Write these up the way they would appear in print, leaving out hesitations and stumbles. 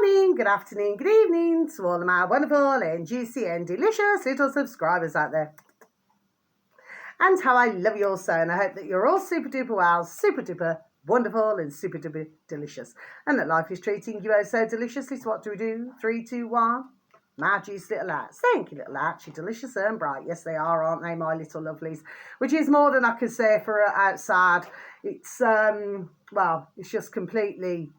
morning, good afternoon, good evening to all of my wonderful and juicy and delicious little subscribers out there. And how I love you all so, and I hope that you're all super duper well, super duper wonderful and super duper delicious. And that life is treating you oh so deliciously. So what do we do? 3, 2, 1. My juicy little lights. Thank you, little lights. You're delicious and bright. Yes, they are, aren't they, my little lovelies? Which is more than I can say for outside. It's, well, it's just completely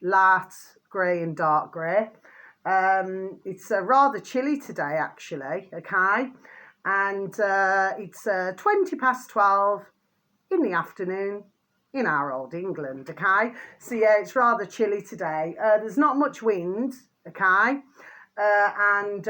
light grey and dark grey. It's rather chilly today, actually, okay? And it's 20 past 12 in the afternoon in our old England, okay? So, yeah, it's rather chilly today. There's not much wind, okay? And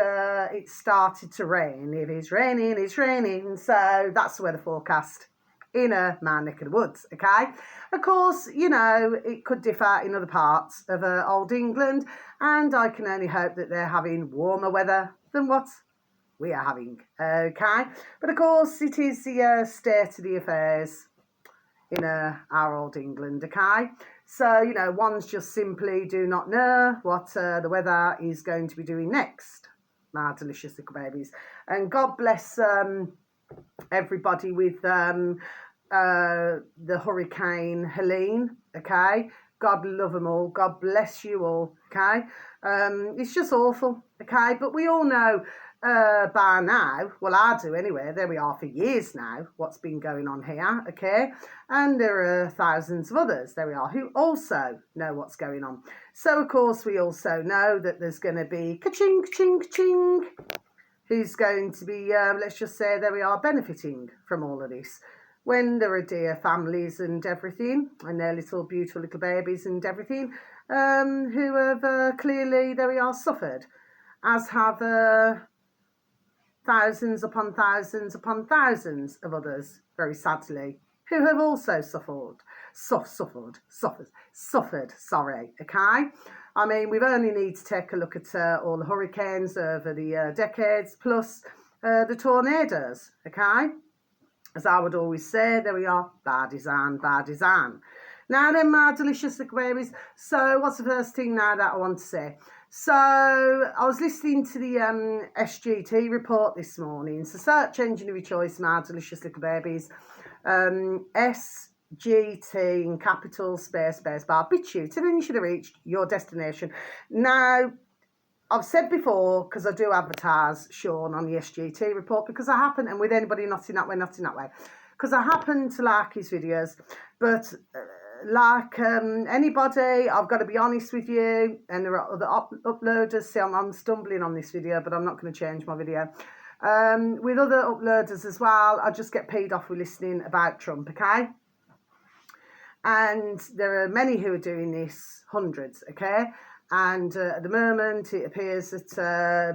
it started to rain. It is raining, it's raining. So that's the weather forecast in my neck of the woods, okay? Of course, you know, it could differ in other parts of old England, and I can only hope that they're having warmer weather than what we are having, okay? But of course, it is the state of the affairs in our old England, okay? So, you know, ones just simply do not know what the weather is going to be doing next, my delicious little babies. And God bless everybody with the Hurricane Helene, okay? God love them all. God bless you all, okay? It's just awful, okay? But we all know by now, well, I do anyway, there we are for years now, what's been going on here, okay? And there are thousands of others, there we are, who also know what's going on. So, of course, we also know that there's going to be ka-ching, ka-ching, ka-ching, who's going to be, let's just say, there we are, benefiting from all of this. When there are dear families and everything, and their little beautiful little babies and everything, who have clearly, there we are, suffered, as have thousands upon thousands upon thousands of others, very sadly, who have also suffered, okay? I mean, we've only need to take a look at all the hurricanes over the decades, plus the tornadoes, okay? As I would always say, there we are, bad design, bad design. Now then, my delicious little babies, so what's the first thing now that I want to say? So I was listening to the SGT report this morning. So search engine of your choice, my delicious little babies. SGT in capital space bar BitChute, and then you should have reached your destination. Now, I've said before, because I do advertise Sean on the SGT report, because I happen, and with anybody not in that way, because I happen to like his videos, but like anybody, I've got to be honest with you, and there are other uploaders. See, I'm stumbling on this video, but I'm not going to change my video. With other uploaders as well, I just get paid off with listening about Trump, okay? And there are many who are doing this, hundreds, okay? And at the moment, it appears that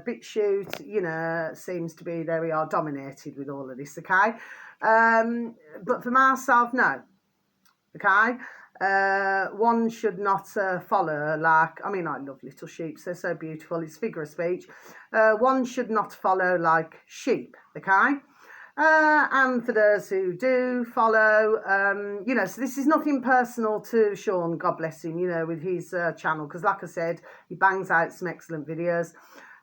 BitChute, you know, seems to be, there we are, dominated with all of this, okay? But for myself, no, okay? One should not follow, like, I mean, I love little sheep, they're so beautiful, it's figure of speech. One should not follow like sheep, okay? And for those who do follow, you know, so this is nothing personal to Sean, God bless him, you know, with his channel, because like I said, he bangs out some excellent videos.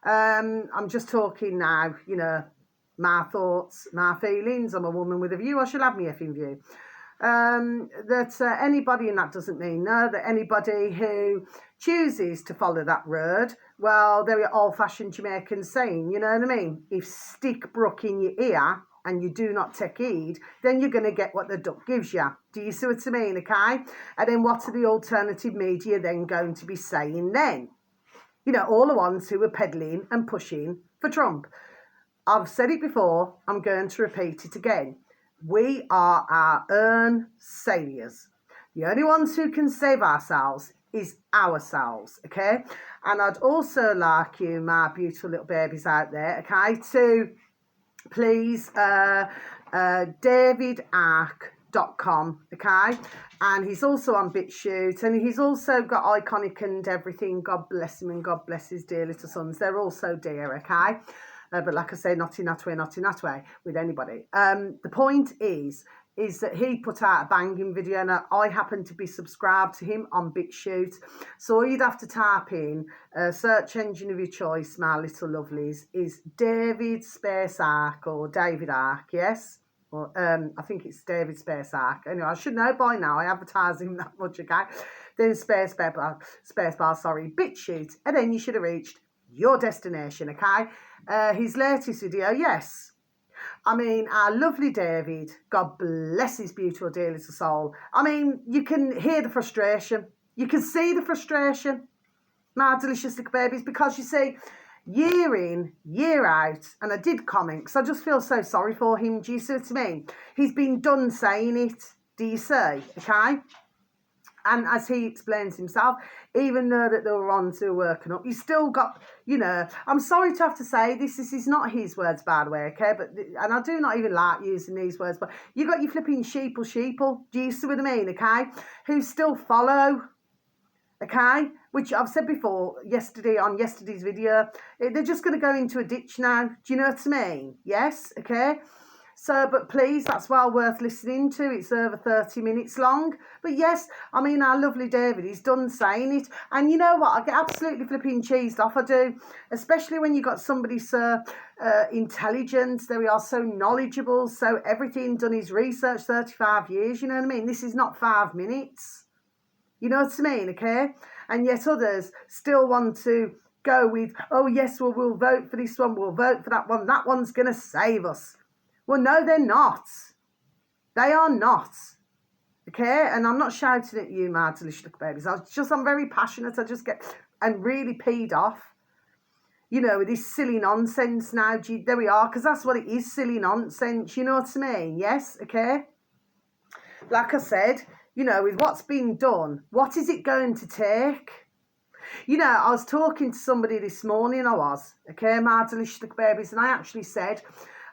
I'm just talking now, you know, my thoughts, my feelings. I'm a woman with a view, I shall have me effing view. That anybody, and that doesn't mean no, that anybody who chooses to follow that road, well, there are old-fashioned Jamaican saying, you know what I mean? If stick brook in your ear and you do not take heed, then you're going to get what the duck gives you. Do you see what I mean, okay? And then what are the alternative media then going to be saying then? You know, all the ones who are peddling and pushing for Trump. I've said it before, I'm going to repeat it again. We are our own saviours. The only ones who can save ourselves is ourselves, okay? And I'd also like you, my beautiful little babies out there, okay, to please davidark.com, okay? And he's also on BitChute, and he's also got Iconic and everything. God bless him and God bless his dear little sons. They're also dear, okay? But like I say, not in that way with anybody. The point is, is that he put out a banging video, and I happen to be subscribed to him on BitChute. So all you'd have to type in, search engine of your choice, my little lovelies, is David Space Ark, or David Ark, yes? Well, I think it's David Space Ark. Anyway, I should know by now. I advertise him that much, okay? Then space bar, BitChute, and then you should have reached your destination, okay? His latest video, yes. I mean, our lovely David, God bless his beautiful dear little soul. I mean, you can hear the frustration. You can see the frustration, my delicious little babies, because you see, year in, year out, and I did comment, because I just feel so sorry for him. Do you see what I mean? He's been done saying it. Do you see? Okay? And as he explains himself, even though that they were on to working up, he's still got, you know, I'm sorry to have to say this is not his words, by the way, okay? And I do not even like using these words, but you got your flipping sheeple, do you see what I mean, okay? Who still follow, okay? Which I've said before, yesterday, on yesterday's video, they're just going to go into a ditch now. Do you know what I mean? Yes, okay? So, but please, that's well worth listening to. It's over 30 minutes long. But yes, I mean, our lovely David, he's done saying it. And you know what? I get absolutely flipping cheesed off. I do. Especially when you got somebody so intelligent. They are so knowledgeable. So everything, done his research, 35 years. You know what I mean? This is not 5 minutes. You know what I mean, okay? And yet others still want to go with, oh yes, well, we'll vote for this one. We'll vote for that one. That one's going to save us. Well, no, they're not. They are not. Okay? And I'm not shouting at you, my delicious little babies. I'm very passionate. I just get, and really peed off. You know, with this silly nonsense now. There we are, because that's what it is, silly nonsense. You know what I mean? Yes? Okay? Like I said, you know, with what's been done, what is it going to take? You know, I was talking to somebody this morning, okay, my delicious little babies, and I actually said,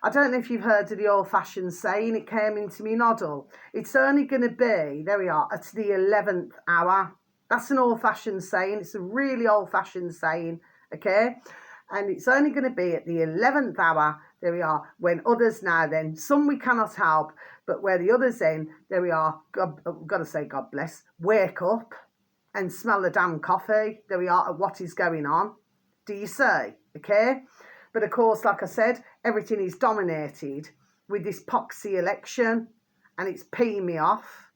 I don't know if you've heard of the old-fashioned saying, it came into me noddle. It's only going to be, there we are, at the 11th hour. That's an old-fashioned saying. It's a really old-fashioned saying, okay? And it's only going to be at the 11th hour, there we are, when others now then, some we cannot help, but where the others then, there we are, I've got to say God bless, wake up and smell the damn coffee, there we are, at what is going on. Do you see? Okay? But of course, like I said, everything is dominated with this poxy election, and it's peeing me off.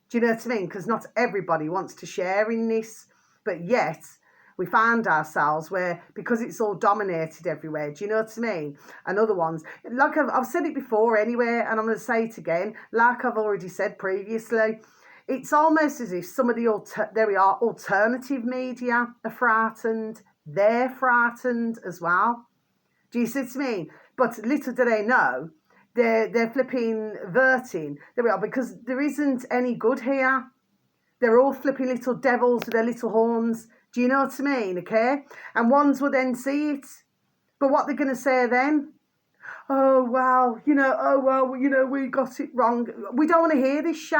Do you know what I mean? Because not everybody wants to share in this, but yet we find ourselves where, because it's all dominated everywhere, do you know what I mean? And other ones, like I've said it before anyway, and I'm going to say it again, like I've already said previously, it's almost as if some of the, alternative media are frightened. They're frightened as well. Do you see what I mean? But little do they know, they're flipping verting. There we are, because there isn't any good here. They're all flipping little devils with their little horns. Do you know what I mean? Okay? And ones will then see it. But what they're going to say then? Oh, well, we got it wrong. We don't want to hear this shit.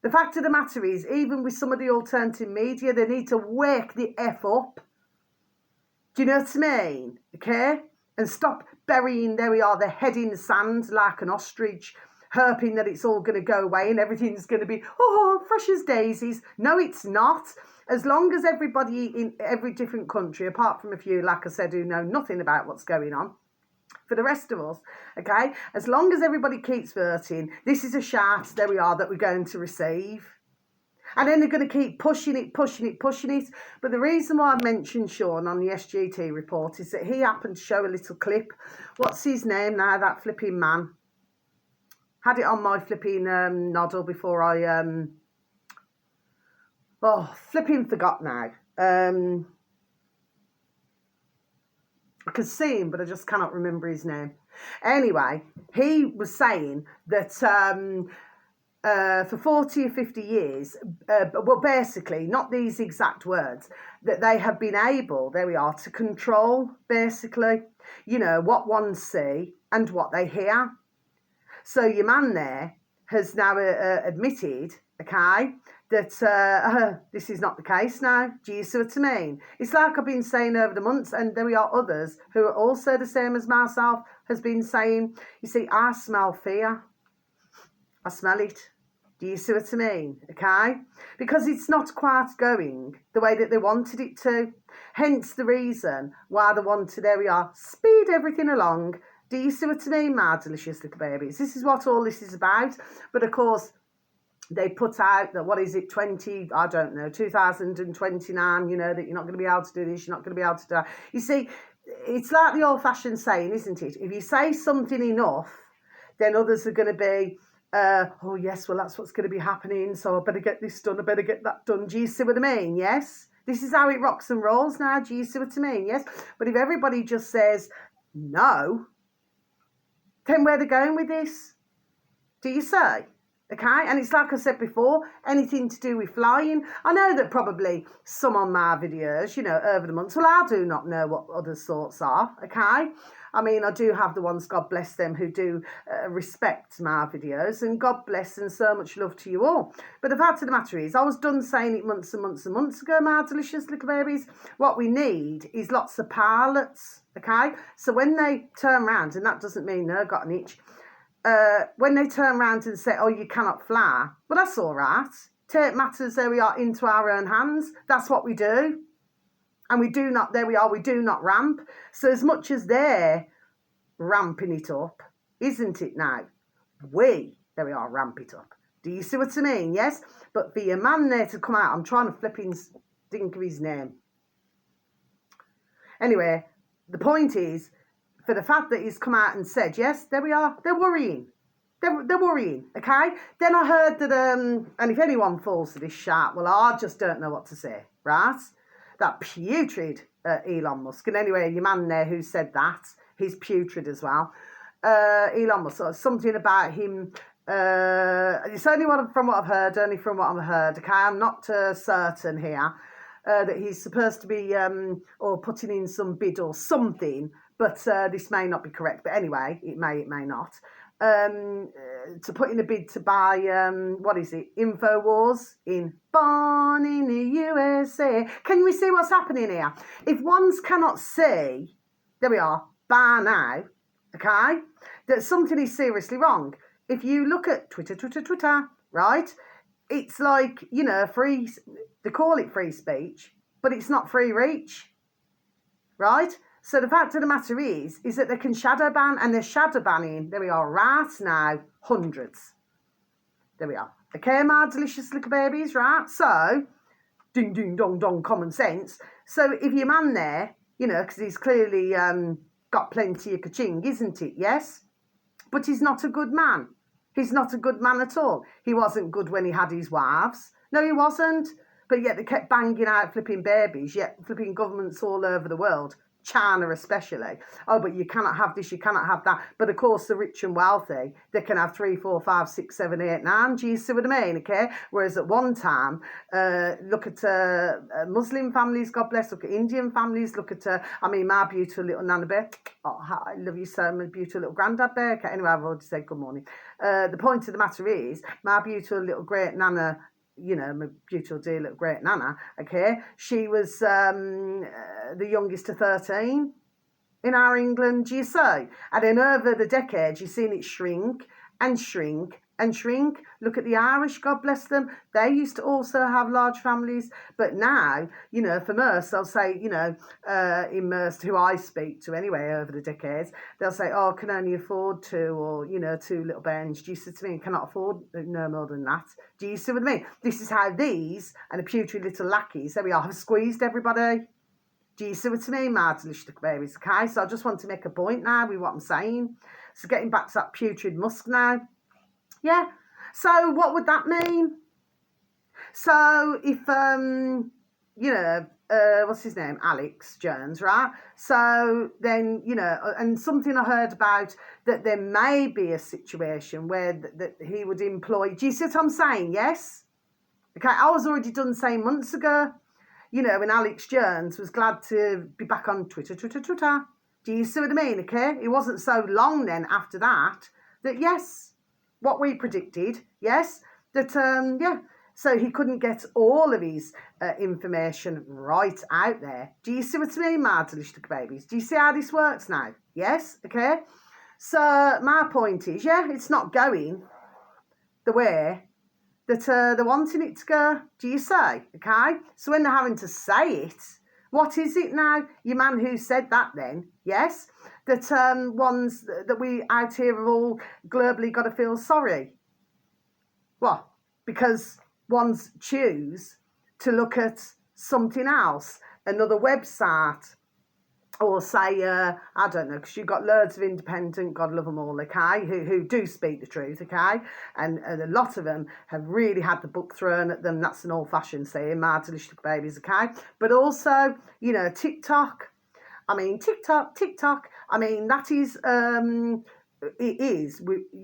The fact of the matter is, even with some of the alternative media, they need to wake the F up. Do you know what I mean? Okay? And stop burying, there we are, their head in the sand like an ostrich, hoping that it's all going to go away and everything's going to be, oh, fresh as daisies. No, it's not. As long as everybody in every different country, apart from a few, like I said, who know nothing about what's going on, for the rest of us, okay, as long as everybody keeps voting, this is a shout, there we are, that we're going to receive. And then they're going to keep pushing it. But the reason why I mentioned Sean on the SGT report is that he happened to show a little clip. What's his name now, that flipping man? Had it on my flipping noddle before I, flipping forgot now. I can see him, but I just cannot remember his name. Anyway, he was saying that for 40 or 50 years, well, basically, not these exact words, that they have been able, there we are, to control, basically, what one see and what they hear. So your man there has now admitted, okay, that this is not the case now. Do you see what I mean? It's like I've been saying over the months, and there we are others who are also the same as myself, has been saying, you see, I smell fear. I smell it. Do you see what I mean? Okay? Because it's not quite going the way that they wanted it to. Hence the reason why they wanted, there we are, speed everything along. Do you see what I mean, my delicious little babies? This is what all this is about. But of course, they put out that, 2029, you know, that you're not going to be able to do this, you're not going to be able to do that. You see, it's like the old-fashioned saying, isn't it? If you say something enough, then others are going to be, oh, yes, well, that's what's going to be happening, so I better get this done, I better get that done. Do you see what I mean? Yes? This is how it rocks and rolls now. Do you see what I mean? Yes? But if everybody just says no, then where are they going with this? Do you say? Okay, and it's like I said before, anything to do with flying. I know that probably some on my videos, you know, over the months, well, I do not know what others' thoughts are, okay? I mean, I do have the ones, God bless them, who do respect my videos, and God bless and so much love to you all. But the fact of the matter is, I was done saying it months and months and months ago, my delicious little babies. What we need is lots of pilots, okay? So when they turn around, and that doesn't mean they've got an itch, when they turn around and say, oh, you cannot fly, well, that's all right. Take matters, there we are, into our own hands. That's what we do. And we do not, there we are, we do not ramp. So as much as they're ramping it up, isn't it now? We, there we are, ramp it up. Do you see what I mean? Yes? But for your man there to come out, I'm trying to flipping think of his name. Anyway, the point is, for the fact that he's come out and said, yes, there we are, they're worrying. They're worrying, okay? Then I heard that, and if anyone falls to this sharp, well, I just don't know what to say, right? That putrid Elon Musk. And anyway, your man there who said that, he's putrid as well. Elon Musk, something about him, it's only from what I've heard, okay? I'm not certain here that he's supposed to be, or putting in some bid or something, but this may not be correct. But anyway, it may not. To put in a bid to buy, InfoWars in Born in the USA. Can we see what's happening here? If ones cannot see, there we are, by now, okay, that something is seriously wrong. If you look at Twitter, right, it's like, you know, free, they call it free speech, but it's not free reach, right? So the fact of the matter is that they can shadow ban, and they're shadow banning, there we are, right now, hundreds. There we are. Okay, my delicious little babies, right? So, ding, ding, dong, dong, common sense. So if your man there, you know, because he's clearly got plenty of ka-ching, isn't it? Yes? But he's not a good man. He's not a good man at all. He wasn't good when he had his wives. No, he wasn't. But yet they kept banging out flipping babies, yet flipping governments all over the world, China especially. Oh, but you cannot have this, you cannot have that. But of course, the rich and wealthy, they can have 3, 4, 5, 6, 7, 8, 9. Do you see what I mean? Okay. Whereas at one time, look at Muslim families, God bless. Look at Indian families. Look at, my beautiful little Nana Bear. Oh, I love you so much, beautiful little Granddad Bear. Okay. Anyway, I've already said good morning. The point of the matter is, my beautiful little great Nana, you know, my beautiful dear little great Nana, okay, she was the youngest of 13 in our England, do you see? And then over the decades, you've seen it shrink and shrink and shrink. Look at the Irish, God bless them. They used to also have large families. But now, you know, for most, they'll say, you know, in most, who I speak to anyway over the decades, they'll say, oh, can only afford 2 or, you know, 2 little bairns. Do you see what I mean? Cannot afford no more than that. Do you see what I mean? This is how these and the putrid little lackeys, there we are, have squeezed everybody. Do you see what I mean, my delicious babies? Okay, so I just want to make a point now with what I'm saying. So getting back to that putrid Musk now. Yeah, so what would that mean? So if, you know, what's his name? Alex Jones, right? So then, you know, and something I heard about that there may be a situation where that he would employ, do you see what I'm saying? Yes? Okay, I was already done saying months ago, you know, when Alex Jones was glad to be back on Twitter. Do you see what I mean? Okay, it wasn't so long then after that, yes, what we predicted, yes, that, yeah, so he couldn't get all of his information right out there. Do you see what I mean, my delicious babies? Do you see how this works now? Yes, okay. So my point is, yeah, it's not going the way that they're wanting it to go. Do you say? Okay? So when they're having to say it, what is it now? Your man who said that then, yes? That ones that we out here have all globally got to feel sorry. What? Because ones choose to look at something else, another website, or say, I don't know, because you've got loads of independent, God love them all, okay, who do speak the truth, okay, and a lot of them have really had the book thrown at them. That's an old-fashioned saying, mad delicious babies, okay, but also, you know, TikTok, I mean, I mean, that is, it is,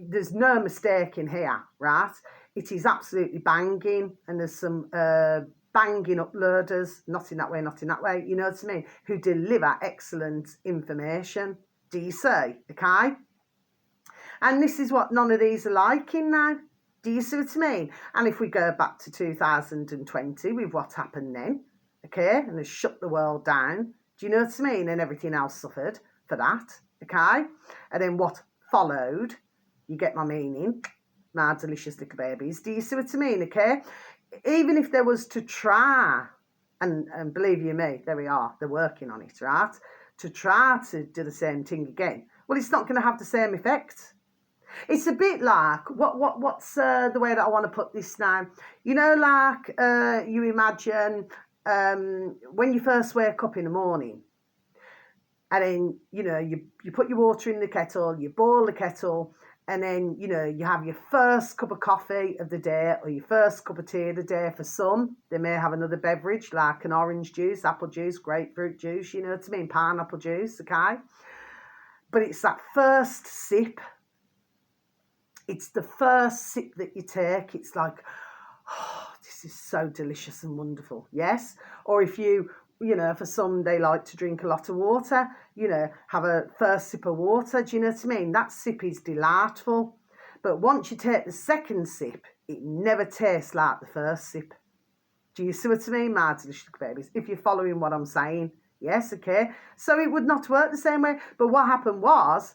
there's no mistake in here, right, it is absolutely banging, and there's some, banging uploaders, not in that way, you know what I mean, who deliver excellent information. Do you see? Okay? And this is what none of these are liking now. Do you see what I mean? And if we go back to 2020 with what happened then, okay, and they shut the world down, do you know what I mean? And everything else suffered for that, okay? And then what followed, you get my meaning, my delicious little babies. Do you see what I mean, okay? Even if there was to try, and believe you me, there we are, they're working on it, right? To try to do the same thing again, well, it's not going to have the same effect. It's a bit like, what's the way that I want to put this now? You know, like you imagine when you first wake up in the morning, and then, you know, you put your water in the kettle, you boil the kettle, and then, you know, you have your first cup of coffee of the day or your first cup of tea of the day. For some, they may have another beverage like an orange juice, apple juice, grapefruit juice, you know what I mean, pineapple juice, okay? But it's that first sip. It's the first sip that you take. It's like, oh, this is so delicious and wonderful, yes? Or if you know, for some, they like to drink a lot of water, you know, have a first sip of water, do you know what I mean? That sip is delightful. But once you take the second sip, it never tastes like the first sip. Do you see what I mean, my delicious babies? If you're following what I'm saying, yes, okay? So it would not work the same way. But what happened was,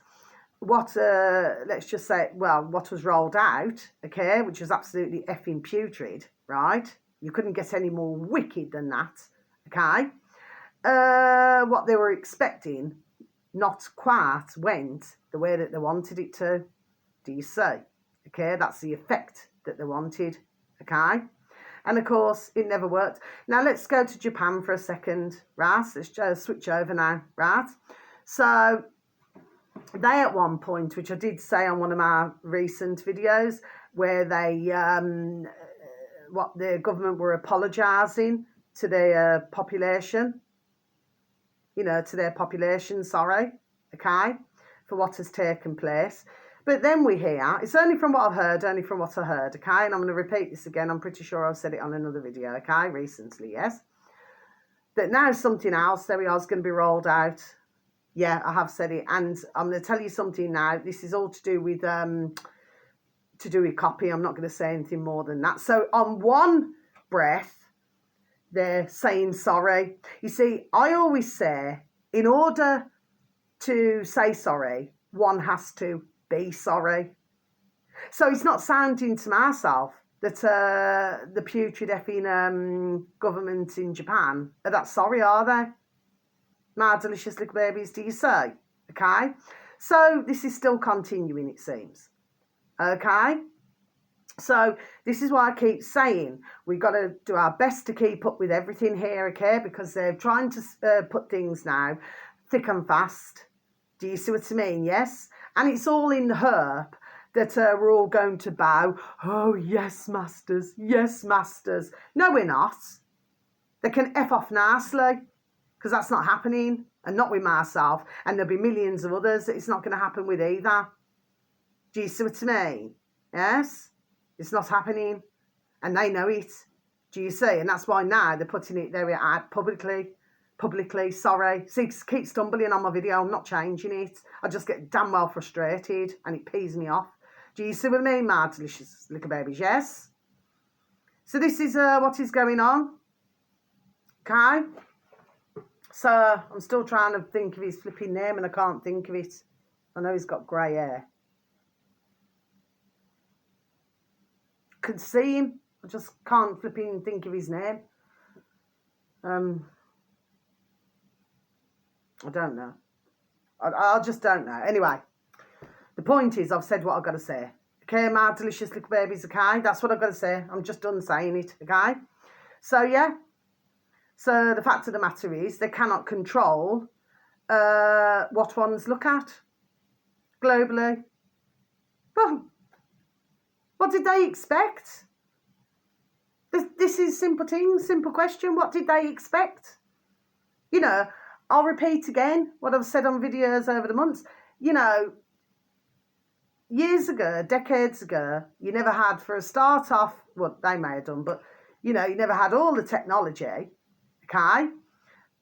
let's just say, well, what was rolled out, okay, which was absolutely effing putrid, right? You couldn't get any more wicked than that, okay? What they were expecting, not quite went the way that they wanted it to. Do you see? Okay, that's the effect that they wanted, okay? And of course, it never worked. Now, let's go to Japan for a second, right? Let's switch over now, right? So, they at one point, which I did say on one of my recent videos, where they, what the government were apologising to their population, you know, to their population, sorry, okay, for what has taken place. But then we hear, it's only from what I've heard, okay, and I'm going to repeat this again, I'm pretty sure I've said it on another video, okay, recently, yes, that now something else, there we are, is going to be rolled out. Yeah, I have said it, and I'm going to tell you something now. This is all to do with copy. I'm not going to say anything more than that. So on one breath, they're saying sorry. You see, I always say, in order to say sorry, one has to be sorry. So it's not sounding to myself that the putrid effing government in Japan are that sorry, are they? My delicious little babies, do you say? Okay? So this is still continuing, it seems. Okay? So this is why I keep saying we've got to do our best to keep up with everything here, okay? Because they're trying to put things now thick and fast. Do you see what I mean? Yes? And it's all in the hope that we're all going to bow. Oh, yes, masters. Yes, masters. No, we're not. They can F off nicely, because that's not happening, and not with myself, and there'll be millions of others that it's not going to happen with either. Do you see what I mean? Yes? It's not happening, and they know it. Do you see? And that's why now they're putting it there out publicly, sorry. See, keep stumbling on my video, I'm not changing it. I just get damn well frustrated, and it pees me off. Do you see what I mean, my delicious little babies? Yes? So this is what is going on. Okay? So I'm still trying to think of his flipping name, and I can't think of it. I know he's got grey hair. could see him. I just can't flipping think of his name. I don't know. I just don't know. Anyway, the point is, I've said what I've got to say. Okay, my delicious little babies, okay? That's what I've got to say. I'm just done saying it, okay? So, yeah. So, the fact of the matter is, they cannot control what ones look at globally. Well, what did they expect? This is simple things, simple question. What did they expect? You know, I'll repeat again what I've said on videos over the months. You know, years ago, decades ago, you never had, for a start off, well, they may have done, but, you know, you never had all the technology, okay?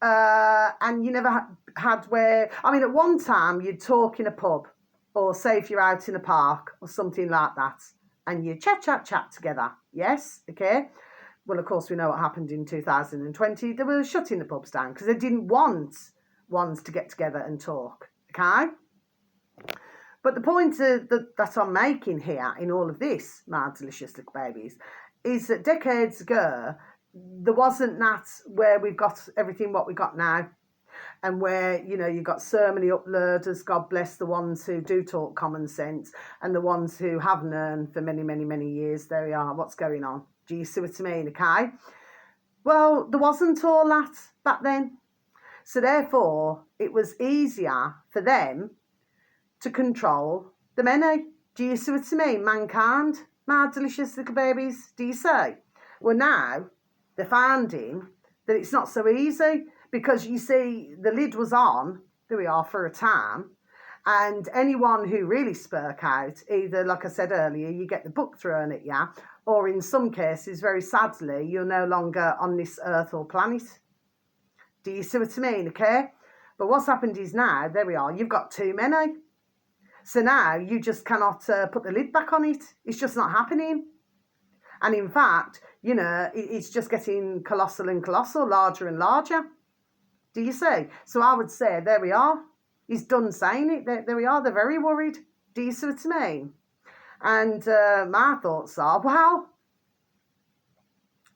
And you never had where, I mean, at one time, you'd talk in a pub, or say if you're out in a park, or something like that, and you chat together, yes, okay? Well, of course, we know what happened in 2020. They were shutting the pubs down because they didn't want ones to get together and talk, okay? But the point that I'm making here in all of this, my delicious little babies, is that decades ago, there wasn't that where we've got everything what we got now. And where, you know, you've got so many uploaders, God bless the ones who do talk common sense, and the ones who have known for many, many, many years, there we are, what's going on. Do you see what I mean, okay? Well, there wasn't all that back then. So therefore, it was easier for them to control the many. Do you see what I mean? Mankind, my delicious little babies, do you see? Well, now they're finding that it's not so easy because, you see, the lid was on, there we are, for a time, and anyone who really spoke out, either, like I said earlier, you get the book thrown at you, or in some cases, very sadly, you're no longer on this earth or planet. Do you see what I mean, okay? But what's happened is now, there we are, you've got too many. So now you just cannot put the lid back on it. It's just not happening. And in fact, you know, it's just getting colossal and colossal, larger and larger. Do you see? So I would say, there we are. He's done saying it. There we are. They're very worried. Do you see what I mean? And my thoughts are, well,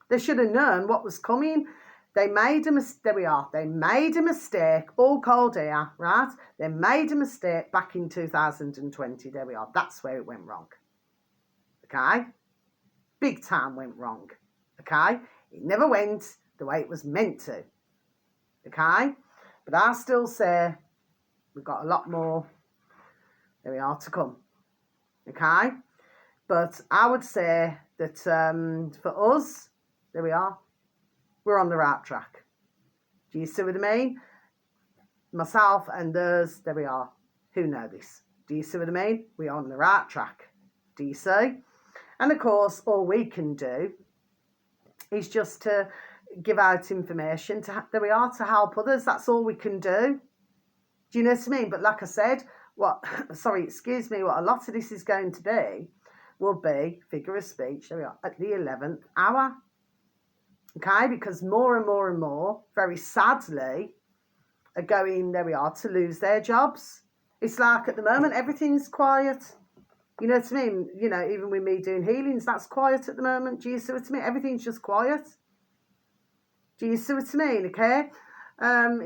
they should have known what was coming. They made a mistake. There we are. They made a mistake. All cold air, right? They made a mistake back in 2020. There we are. That's where it went wrong. Okay? Big time went wrong. Okay? It never went the way it was meant to. Okay? But I still say we've got a lot more, there we are, to come. Okay? But I would say that for us, there we are, we're on the right track. Do you see what I mean? Myself and those, there we are, who know this. Do you see what I mean? We're on the right track. Do you see? And of course, all we can do is just to give out information, there we are, to help others. That's all we can do. Do you know what I mean? But like I said, what a lot of this is going to be will be figure of speech, there we are, at the 11th hour. Okay, because more and more and more, very sadly, are going, there we are, to lose their jobs. It's like at the moment, everything's quiet. You know what I mean? You know, even with me doing healings, that's quiet at the moment. Do you see what I mean? Everything's just quiet. Do you see what I mean? Okay?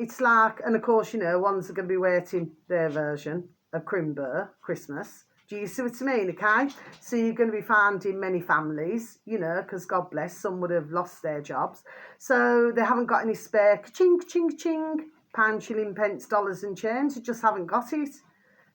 It's like, and of course, you know, ones are going to be waiting their version of Crimber, Christmas. Do you see what I mean? Okay? So you're going to be finding many families, you know, because God bless, some would have lost their jobs. So they haven't got any spare ching, ching, ching, pound, shilling, pence, dollars and change. They just haven't got it.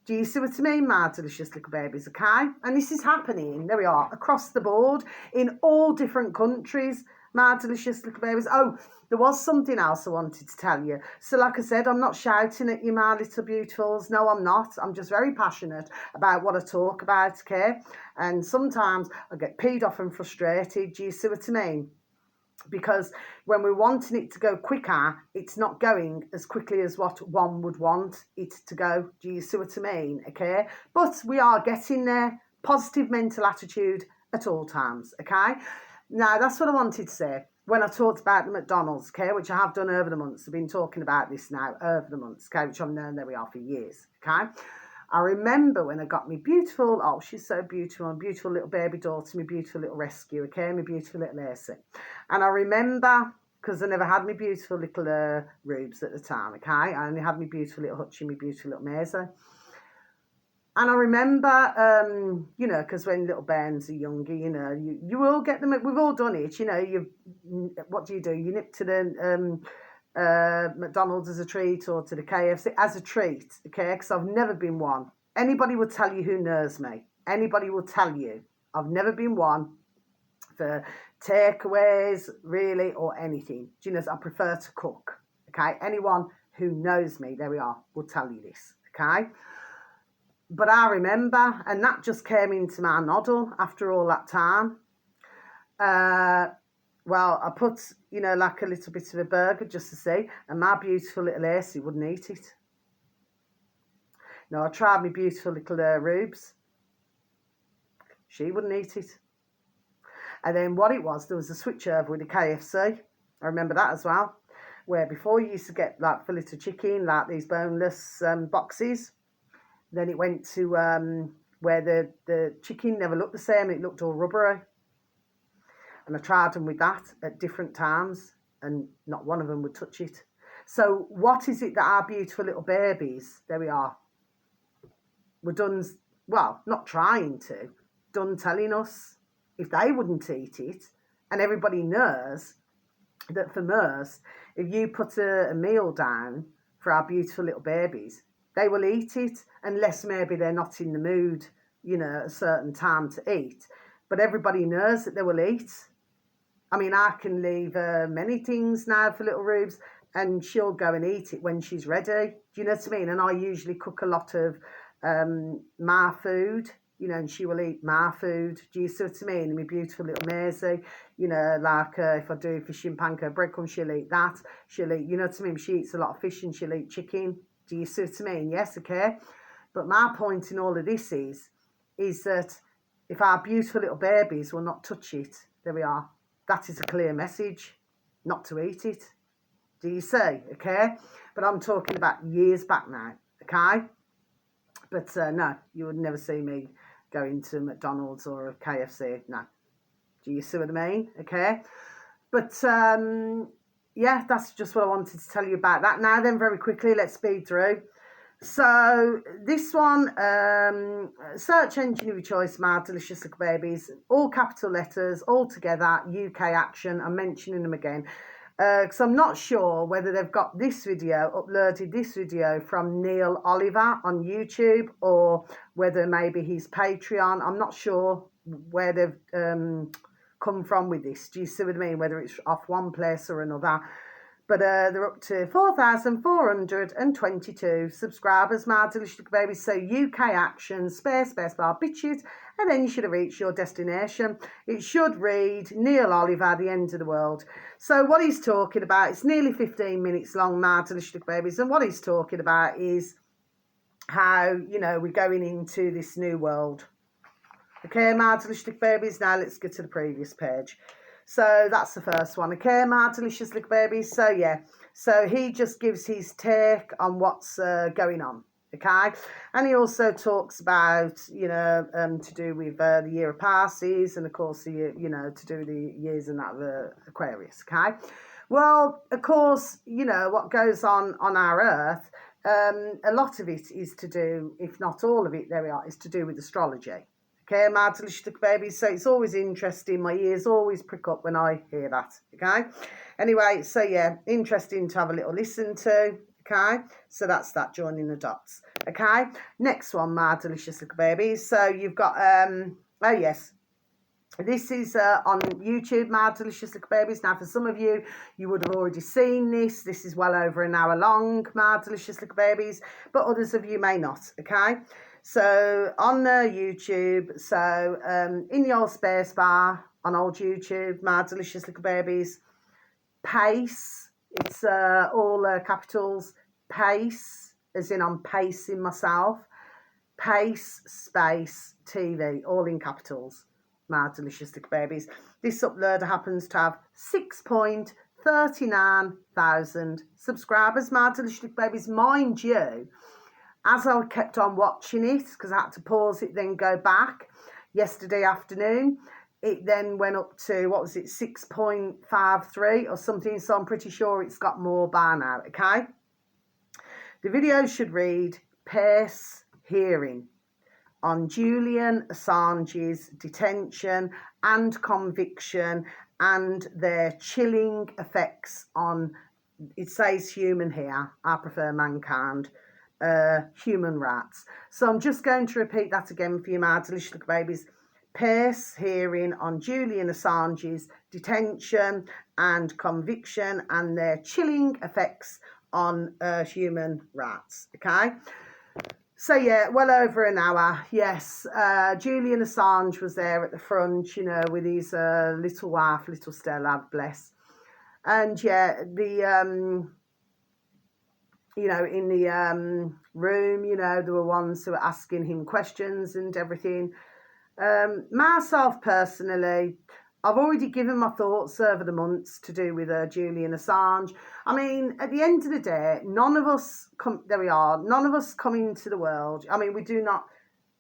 Do you see what I mean, my delicious little babies, okay? And this is happening, there we are, across the board, in all different countries, my delicious little babies. Oh, there was something else I wanted to tell you. So like I said, I'm not shouting at you, my little beautifuls. No, I'm not. I'm just very passionate about what I talk about, okay? And sometimes I get peed off and frustrated. Do you see what I mean? Because when we're wanting it to go quicker, it's not going as quickly as what one would want it to go. Do you see what I mean? Okay? But we are getting there. Positive mental attitude at all times, okay? Now, that's what I wanted to say when I talked about the McDonald's, okay, which I have done over the months. I've been talking about this now over the months, okay, which I've known there we are for years, okay? I remember when I got me beautiful, oh, she's so beautiful, my beautiful little baby daughter, my beautiful little rescue, okay, my beautiful little Lacey. And I remember, because I never had my beautiful little Rubes at the time, okay, I only had my beautiful little Hutchie, my beautiful little Maisie. And I remember, you know, because when little bairns are younger, you know, you will get them, we've all done it, you know, what do? You nip to the McDonald's as a treat or to the KFC as a treat, okay, because I've never been one. Anybody will tell you who knows me. Anybody will tell you. I've never been one for takeaways, really, or anything. Do you know, I prefer to cook, okay? Anyone who knows me, there we are, will tell you this, okay? But I remember, and that just came into my noddle after all that time. Well, I put, you know, like a little bit of a burger just to see, and my beautiful little Lacey wouldn't eat it. No, I tried my beautiful little Rubes. She wouldn't eat it. And then what it was, there was a switch over with the KFC. I remember that as well. Where before you used to get like fillet of chicken, like these boneless boxes. Then it went to where the chicken never looked the same. It looked all rubbery. And I tried them with that at different times. And not one of them would touch it. So what is it that our beautiful little babies, there we are, were done, well, not trying to, done telling us if they wouldn't eat it. And everybody knows that for most, if you put a meal down for our beautiful little babies, they will eat it unless maybe they're not in the mood, you know, at a certain time to eat. But everybody knows that they will eat. I mean, I can leave many things now for little Rubes and she'll go and eat it when she's ready. Do you know what I mean? And I usually cook a lot of my food, you know, and she will eat my food. Do you see what I mean? And my beautiful little Maisie, you know, like if I do fish and panko breadcrumbs, she'll eat that. She'll eat, you know what I mean? She eats a lot of fish and she'll eat chicken. Do you see what I mean? Yes, okay. But my point in all of this is that if our beautiful little babies will not touch it, there we are. That is a clear message, not to eat it. Do you see? Okay. But I'm talking about years back now. Okay. But no, you would never see me going to McDonald's or a KFC. No. Do you see what I mean? Okay. But yeah, that's just what I wanted to tell you about that. Now then, very quickly, let's speed through. So this one, search engine of your choice, My Delicious Little Babies, all capital letters, all together, UK Action. I'm mentioning them again. Because I'm not sure whether they've got this video, uploaded this video from Neil Oliver on YouTube, or whether maybe his Patreon. I'm not sure where they've come from with this. Do you see what I mean? Whether it's off one place or another. But they're up to 4,422 subscribers, My Delicious Little Babies. So UK Action, space bar, bitches, and then you should have reached your destination. It should read Neil Oliver, The End of the World. So what he's talking about, it's nearly 15 minutes long, My Delicious Little Babies, and what he's talking about is how, you know, we're going into this new world. Okay, My Delicious Little Babies. Now let's get to the previous page. So that's the first one. Okay, My Delicious Little Babies. So yeah, so he just gives his take on what's going on. Okay, and he also talks about, you know, to do with the year of Pisces, and of course, you know, to do the years and that of Aquarius. Okay, well, of course, you know what goes on our Earth. A lot of it is to do, if not all of it, there we are, is to do with astrology. Okay, My Delicious Little Babies. So it's always interesting. My ears always prick up when I hear that. Okay. Anyway, so yeah, interesting to have a little listen to. Okay. So that's that, joining the dots. Okay. Next one, My Delicious Little Babies. So you've got, oh yes, this is on YouTube, My Delicious Little Babies. Now, for some of you, you would have already seen this. This is well over an hour long, My Delicious Little Babies, but others of you may not. Okay. So on YouTube, so in your space bar on old YouTube, My Delicious Little Babies, Pace, it's all capitals, Pace, as in I'm pacing myself, Pace space TV, all in capitals, My Delicious Little Babies. This uploader happens to have 6.39 thousand subscribers, My Delicious Little Babies. Mind you, as I kept on watching it, because I had to pause it, then go back yesterday afternoon, it then went up to, what was it, 6.53 or something, so I'm pretty sure it's got more by now, okay? The video should read, Pace hearing on Julian Assange's detention and conviction and their chilling effects on, it says human here, I prefer mankind, human rights. So I'm just going to repeat that again for you, my delicious little babies. Pace hearing on Julian Assange's detention and conviction and their chilling effects on human rights, okay? So yeah, well over an hour, yes. Julian Assange was there at the front, you know, with his little wife, little Stella, bless. And yeah, the, you know, in the room, you know, there were ones who were asking him questions and everything. Myself personally, I've already given my thoughts over the months to do with Julian Assange. I mean, at the end of the day, none of us come, there we are, none of us come into the world. I mean, we do not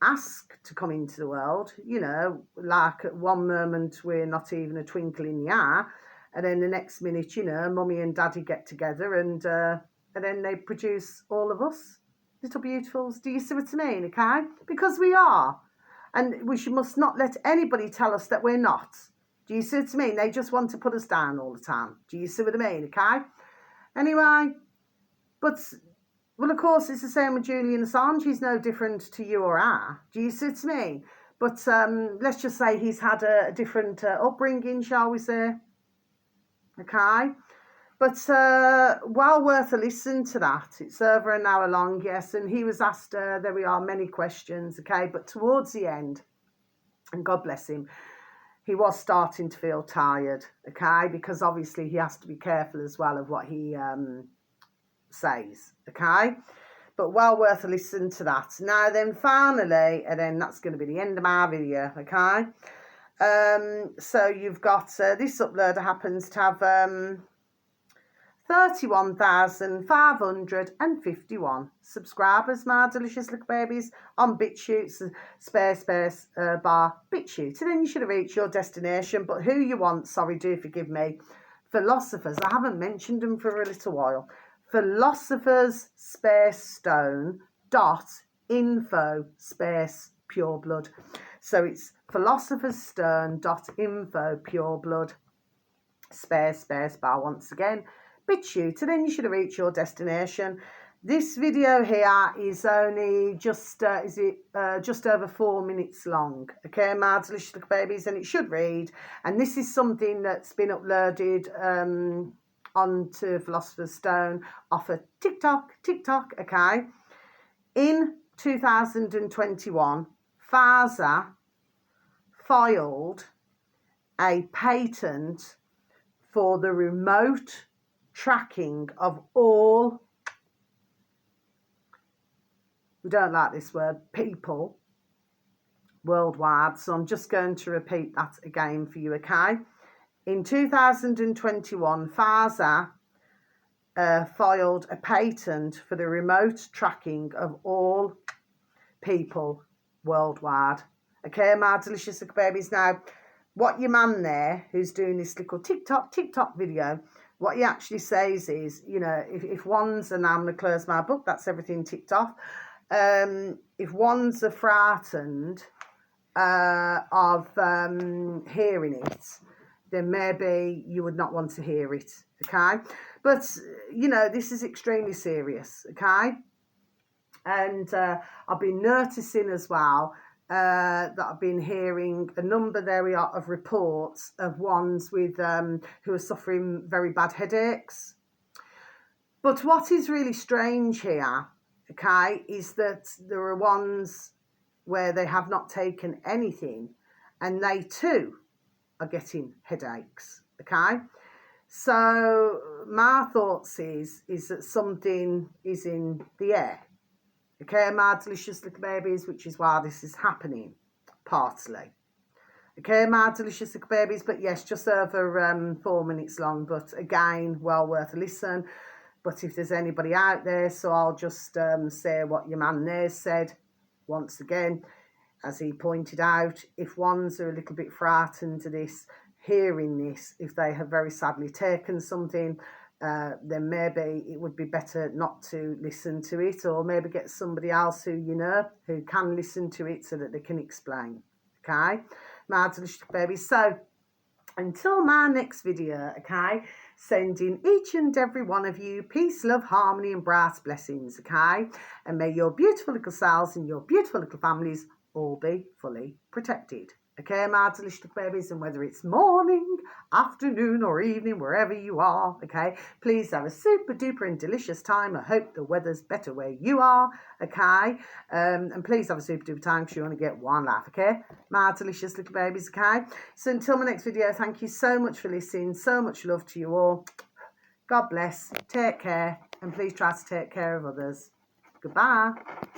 ask to come into the world, you know, like at one moment we're not even a twinkle in the eye, and then the next minute, you know, mummy and daddy get together and then they produce all of us, little beautifuls. Do you see what I mean, okay? Because we are. And we must not let anybody tell us that we're not. Do you see what I mean? They just want to put us down all the time. Do you see what I mean? Okay? Anyway, but, well, of course, it's the same with Julian Assange. He's no different to you or I. Do you see what I mean? But let's just say he's had a different upbringing, shall we say? Okay? But well worth a listen to that. It's over an hour long, yes. And he was asked, there we are, many questions, okay. But towards the end, and God bless him, he was starting to feel tired, okay. Because obviously he has to be careful as well of what he says, okay. But well worth a listen to that. Now then, finally, and then that's going to be the end of my video, okay. So you've got, this uploader happens to have 31,551 subscribers, my delicious little babies, on BitChute, space bar BitChute. And then you should have reached your destination. But who you want, sorry, do forgive me, philosophers, I haven't mentioned them for a little while. Philosophers space stone dot info space pureblood. So it's philosophersstone.info pureblood space bar once again. BitChute, and then you should have reached your destination. This video here is only just just over 4 minutes long, okay, my delicious little babies, and it should read, and this is something that's been uploaded onto Philosopher's Stone off of TikTok, okay. In 2021, Pfizer filed a patent for the remote tracking of all, we don't like this word, people worldwide. So I'm just going to repeat that again for you, okay? In 2021, Pfizer filed a patent for the remote tracking of all people worldwide. Okay, my delicious little babies. Now, what your man there, who's doing this little TikTok video, what he actually says is, you know, if one's, and I'm going to close my book, that's everything ticked off. If one's frightened of hearing it, then maybe you would not want to hear it, okay? But, you know, this is extremely serious, okay? And I've been noticing as well that I've been hearing a number there we are of reports of ones with who are suffering very bad headaches. But what is really strange here, okay, is that there are ones where they have not taken anything and they too are getting headaches, okay. So my thoughts is that something is in the air. Okay, my delicious little babies, which is why this is happening, partly. Okay, my delicious little babies, but yes, just over 4 minutes long, but again, well worth a listen. But if there's anybody out there, so I'll just say what your man there said once again. As he pointed out, if ones are a little bit frightened of this, hearing this, if they have very sadly taken something, then maybe it would be better not to listen to it, or maybe get somebody else who you know who can listen to it so that they can explain. Okay, my delicious babies. So until my next video, okay, sending each and every one of you peace, love, harmony and bright blessings, okay, and may your beautiful little selves and your beautiful little families all be fully protected. Okay, my delicious babies, and whether it's morning, afternoon or evening, wherever you are, okay, please have a super duper and delicious time. I hope the weather's better where you are, okay, and please have a super duper time because you only get one life, okay, my delicious little babies, okay. So until my next video, thank you so much for listening, so much love to you all. God bless, take care, and please try to take care of others. Goodbye.